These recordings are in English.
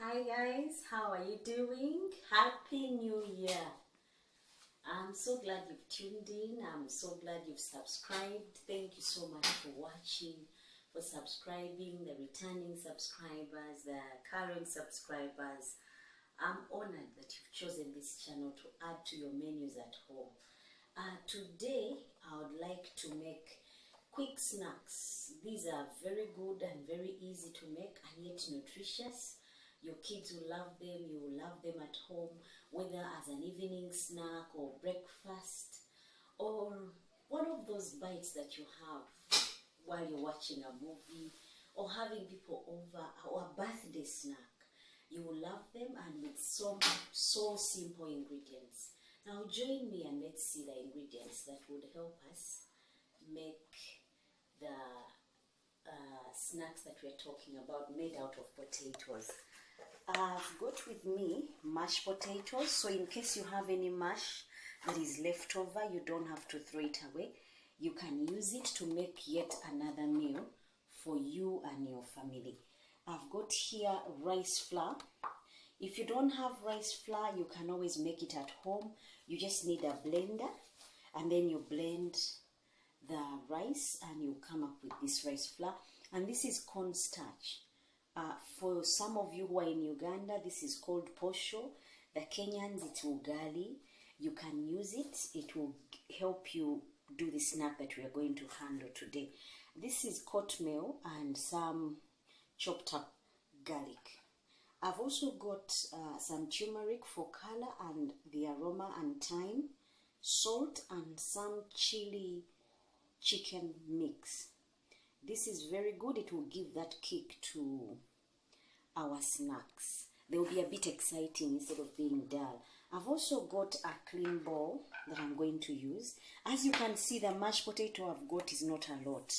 Hi guys, how are you doing? Happy New Year. I'm so glad you've tuned in. I'm so glad you've subscribed. Thank you so much for watching, for subscribing, the returning subscribers, the current subscribers. I'm honored that you've chosen this channel to add to your menus at home. Today, I would like to make quick snacks. These are very good and very easy to make and yet nutritious. Your kids will love them, you will love them at home, whether as an evening snack or breakfast, or one of those bites that you have while you're watching a movie, or having people over, or a birthday snack. You will love them, and with some so simple ingredients. Now join me and let's see the ingredients that would help us make the snacks that we're talking about made out of potatoes. I've got with me mashed potatoes, so in case you have any mash that is left over, you don't have to throw it away. You can use it to make yet another meal for you and your family. I've got here rice flour. If you don't have rice flour, you can always make it at home. You just need a blender, and then you blend the rice and you come up with this rice flour. And this is cornstarch. For some of you who are in Uganda, this is called posho. The Kenyans, it's ugali. You can use it. It will help you do the snack that we are going to handle today. This is cornmeal and some chopped up garlic. I've also got some turmeric for color and the aroma and thyme, salt and some chili chicken mix. This is very good. It will give that kick to our snacks. They will be a bit exciting instead of being dull. I've also got a clean bowl that I'm going to use. As you can see, the mashed potato I've got is not a lot.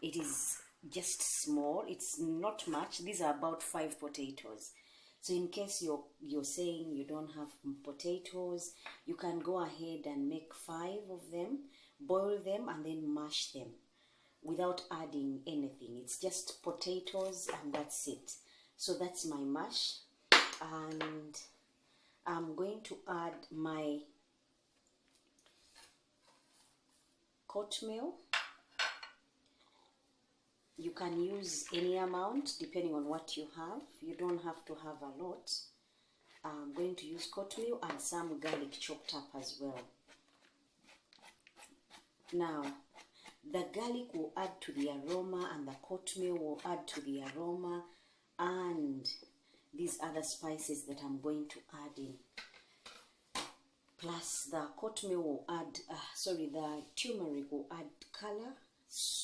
It is just small. It's not much. These are about 5 potatoes. So in case you're saying you don't have potatoes, you can go ahead and make 5 of them, boil them and then mash them without adding anything. It's just potatoes and that's it. So that's my mash, and I'm going to add my cornmeal. You can use any amount depending on what you have. You don't have to have a lot. I'm going to use cornmeal and some garlic chopped up as well. Now, the garlic will add to the aroma and the cornmeal will add to the aroma, and these other spices that I'm going to add in. Plus the cornmeal will add, the turmeric will add color,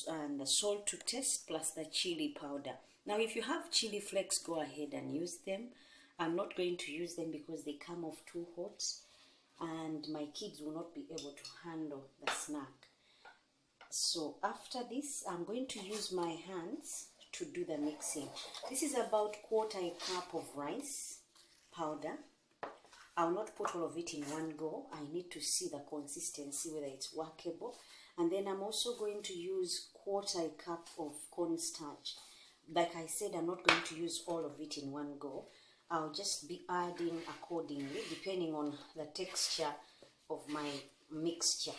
and the salt to taste, plus the chili powder. Now if you have chili flakes, go ahead and use them. I'm not going to use them because they come off too hot and my kids will not be able to handle the snack. So after this, I'm going to use my hands to do the mixing. This is about 1/4 cup of rice powder. I'll not put all of it in one go. I need to see the consistency, whether it's workable. And then I'm also going to use 1/4 cup of cornstarch. Like I said, I'm not going to use all of it in one go. I'll just be adding accordingly, depending on the texture of my mixture.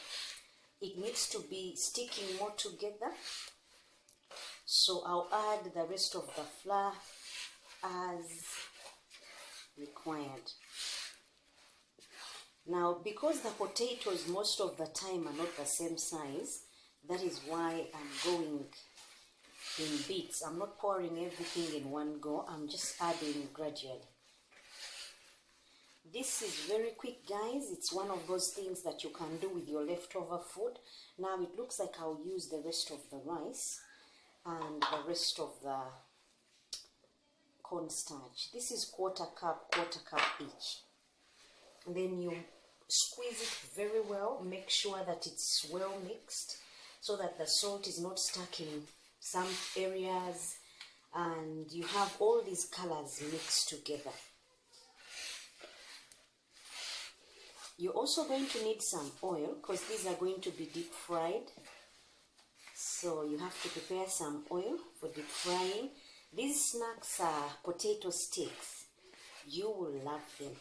It needs to be sticking more together, so I'll add the rest of the flour as required. Now, because the potatoes most of the time are not the same size, that is why I'm going in bits. I'm not pouring everything in one go. I'm just adding gradually. This is very quick, guys. It's one of those things that you can do with your leftover food. Now it looks like I'll use the rest of the rice and the rest of the cornstarch. This is 1/4 cup each. And then you squeeze it very well. Make sure that it's well mixed so that the salt is not stuck in some areas and you have all these colors mixed together. You're also going to need some oil because these are going to be deep fried. So you have to prepare some oil for deep frying. These snacks are potato sticks. You will love them.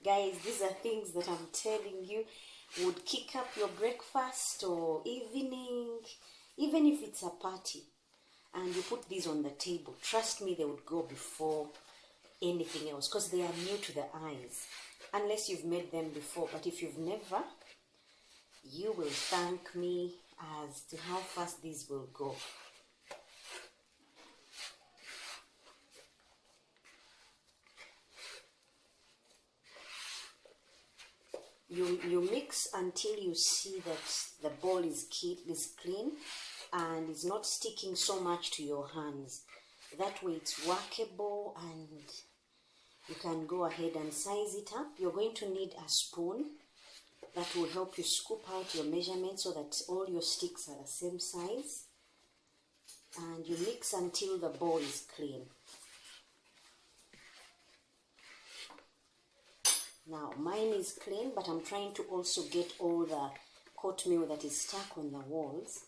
Guys, these are things that I'm telling you would kick up your breakfast or evening, even if it's a party. And you put these on the table. Trust me, they would go before anything else because they are new to the eyes. Unless you've made them before. But if you've never, you will thank me as to how fast these will go. You mix until you see that the bowl is clean and is not sticking so much to your hands. That way it's workable and you can go ahead and size it up. You're going to need a spoon that will help you scoop out your measurements so that all your sticks are the same size. And you mix until the bowl is clean. Now mine is clean, but I'm trying to also get all the oatmeal that is stuck on the walls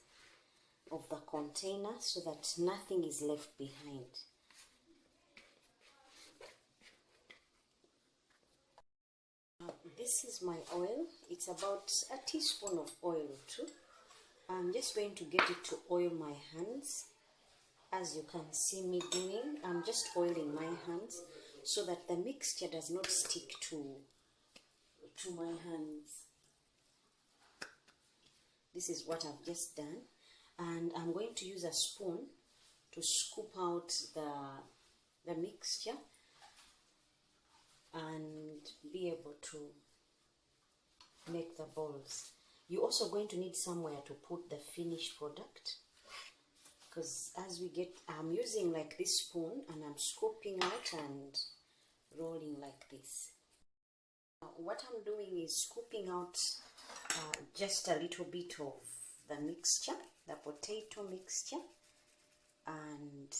of the container so that nothing is left behind. This is my oil. It's about a teaspoon of oil or two. I'm just going to get it to oil my hands. As you can see me doing, I'm just oiling my hands so that the mixture does not stick to my hands. This is what I've just done, and I'm going to use a spoon to scoop out the mixture and be able to make the balls. You're also going to need somewhere to put the finished product, because as we get, I'm using like this spoon and I'm scooping out and rolling like this. Now, what I'm doing is scooping out just a little bit of the mixture, the potato mixture, and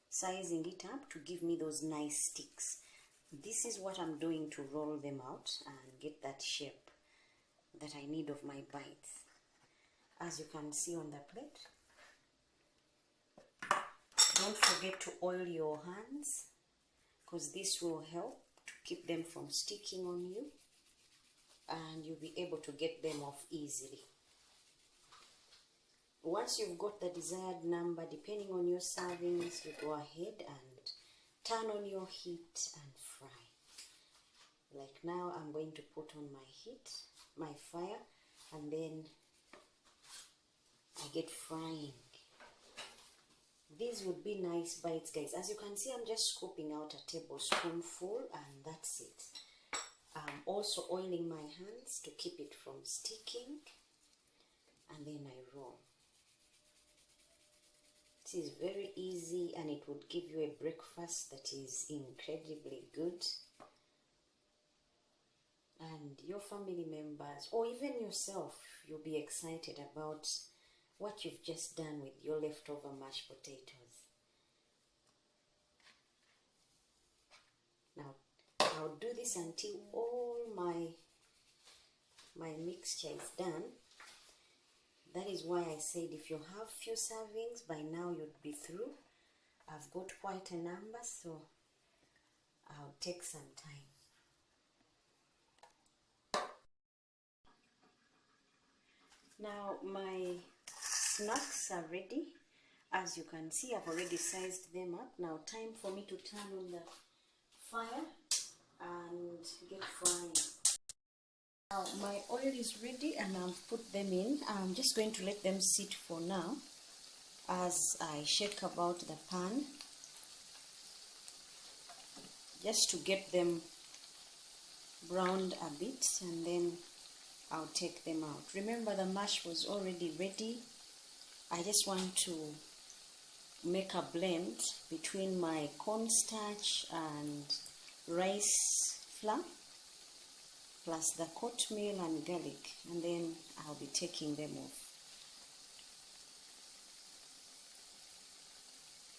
sizing it up to give me those nice sticks. This is what I'm doing to roll them out and get that shape that I need of my bites. As you can see on the plate, don't forget to oil your hands because this will help to keep them from sticking on you and you'll be able to get them off easily. Once you've got the desired number, depending on your servings, you go ahead and turn on your heat and fry. Like now, I'm going to put on my fire, and then I get frying. These would be nice bites, guys. As you can see, I'm just scooping out a tablespoonful and that's it. I'm also oiling my hands to keep it from sticking, and then I roll. This is very easy and it would give you a breakfast that is incredibly good. And your family members or even yourself, you'll be excited about what you've just done with your leftover mashed potatoes. Now, I'll do this until all my mixture is done. That is why I said if you have few servings, by now you'd be through. I've got quite a number, so I'll take some time. Now my snacks are ready. As you can see, I've already sized them up. Now time for me to turn on the fire and get frying. Now my oil is ready and I've put them in. I'm just going to let them sit for now as I shake about the pan just to get them browned a bit, and then I'll take them out. Remember, the mash was already ready. I just want to make a blend between my cornstarch and rice flour plus the oatmeal and garlic, and then I'll be taking them off.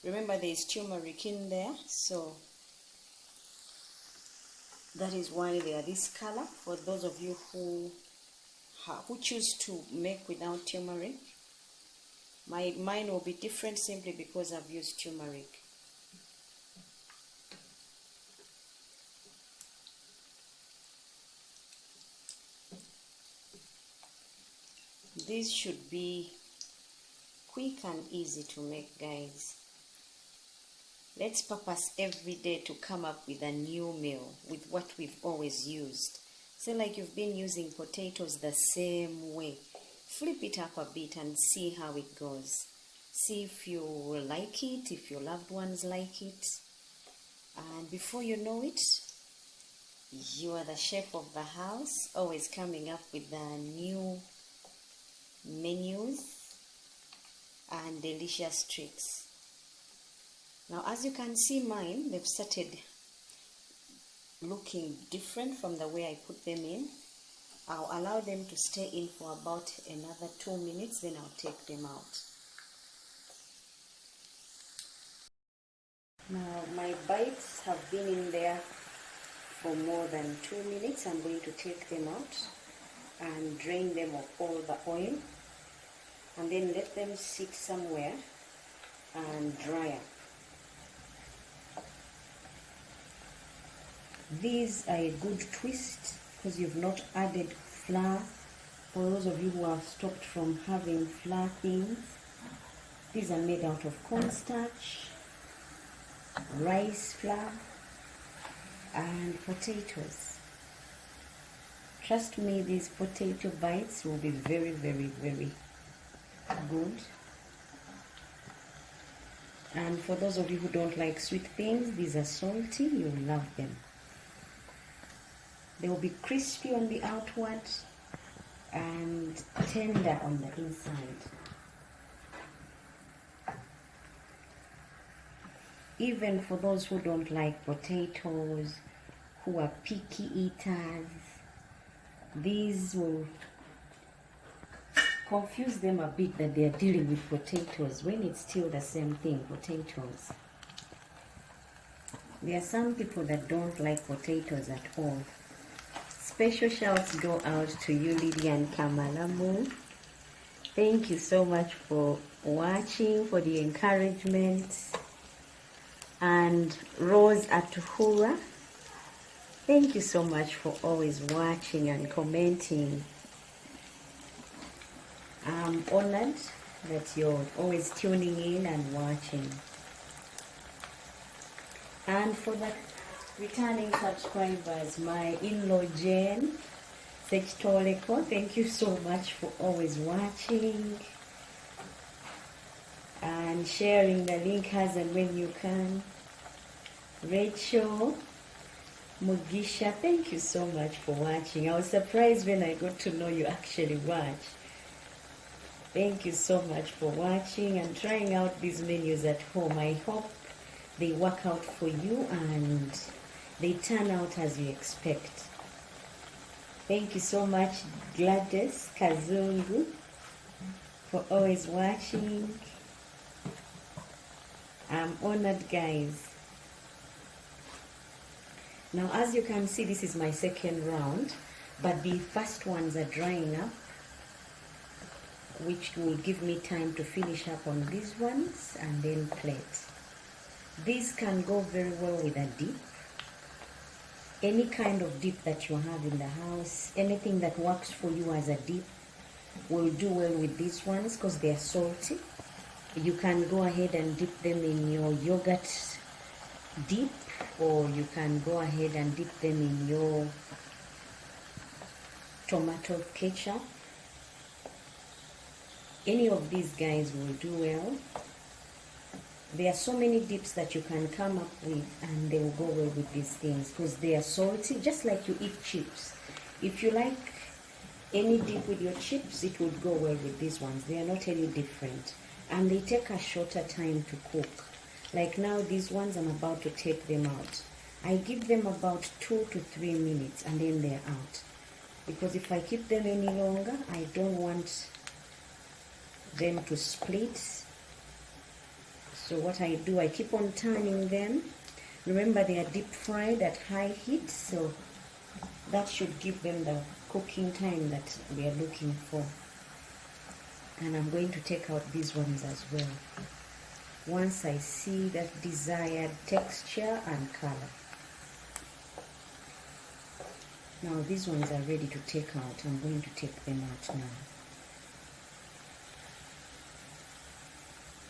Remember, there is turmeric in there, so that is why they are this color. For those of you who choose to make without turmeric, mine will be different simply because I've used turmeric. This should be quick and easy to make, guys. Let's purpose every day to come up with a new meal with what we've always used. So like you've been using potatoes the same way, flip it up a bit and see how it goes. See if you like it, if your loved ones like it. And before you know it, you are the chef of the house, always coming up with the new menus and delicious treats. Now as you can see, mine, they've started looking different from the way I put them in. I'll allow them to stay in for about another 2 minutes, then I'll take them out. Now my bites have been in there for more than 2 minutes. I'm going to take them out and drain them of all the oil, and then let them sit somewhere and dry up. These are a good twist because you've not added flour. For those of you who have stopped from having flour things, these are made out of cornstarch, rice flour, and potatoes. Trust me, these potato bites will be very, very, very good. And for those of you who don't like sweet things, these are salty, you'll love them. They will be crispy on the outward and tender on the inside. Even for those who don't like potatoes, who are picky eaters, these will confuse them a bit that they are dealing with potatoes when it's still the same thing, potatoes. There are some people that don't like potatoes at all. Special shouts go out to you, Lydia and Kamalamu. Thank you so much for watching, for the encouragement. And Rose Atuhura, thank you so much for always watching and commenting. I'm honored that you're always tuning in and watching. And for the returning subscribers, my in-law Jane Sechitoleko, thank you so much for always watching and sharing the link as and when you can. Rachel Mugisha, thank you so much for watching. I was surprised when I got to know you actually watch. Thank you so much for watching and trying out these menus at home. I hope they work out for you and they turn out as you expect. Thank you so much, Gladys Kazungu, for always watching. I'm honored, guys. Now, as you can see, this is my second round, but the first ones are drying up, which will give me time to finish up on these ones and then plate. These can go very well with a dip. Any kind of dip that you have in the house, anything that works for you as a dip will do well with these ones because they are salty. You can go ahead and dip them in your yogurt dip, or you can go ahead and dip them in your tomato ketchup. Any of these guys will do well. There are so many dips that you can come up with and they will go well with these things because they are salty, just like you eat chips. If you like any dip with your chips, it would go well with these ones. They are not any different. And they take a shorter time to cook. Like now, these ones, I'm about to take them out. I give them about 2 to 3 minutes and then they're out. Because if I keep them any longer, I don't want them to split. So what I do, I keep on turning them. Remember, they are deep fried at high heat, so that should give them the cooking time that we are looking for. And I'm going to take out these ones as well, once I see that desired texture and color. Now these ones are ready to take out. I'm going to take them out now.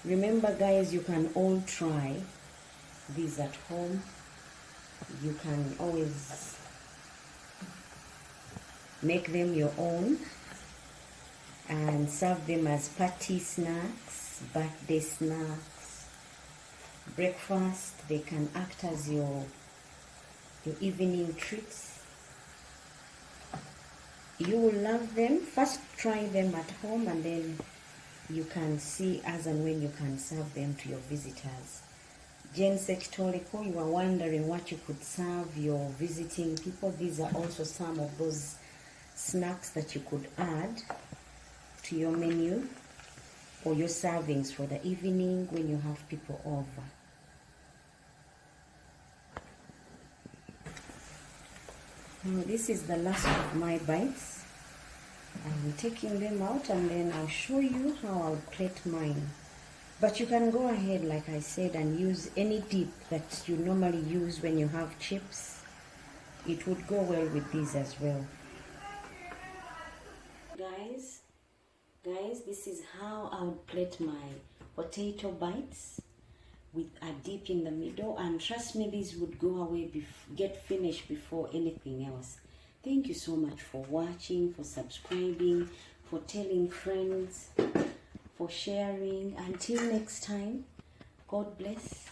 Remember guys, you can all try these at home. You can always make them your own and serve them as party snacks, birthday snacks, breakfast. They can act as your evening treats. You will love them. First try them at home, and then you can see as and when you can serve them to your visitors. Jen Sekitoliko, you are wondering what you could serve your visiting people. These are also some of those snacks that you could add to your menu or your servings for the evening when you have people over. Now this is the last of my bites. I'm taking them out and then I'll show you how I'll plate mine. But you can go ahead, like I said, and use any dip that you normally use when you have chips. It would go well with these as well. Guys, this is how I would plate my potato bites with a dip in the middle, and trust me, these would go away, get finished before anything else. Thank you so much for watching, for subscribing, for telling friends, for sharing. Until next time, God bless.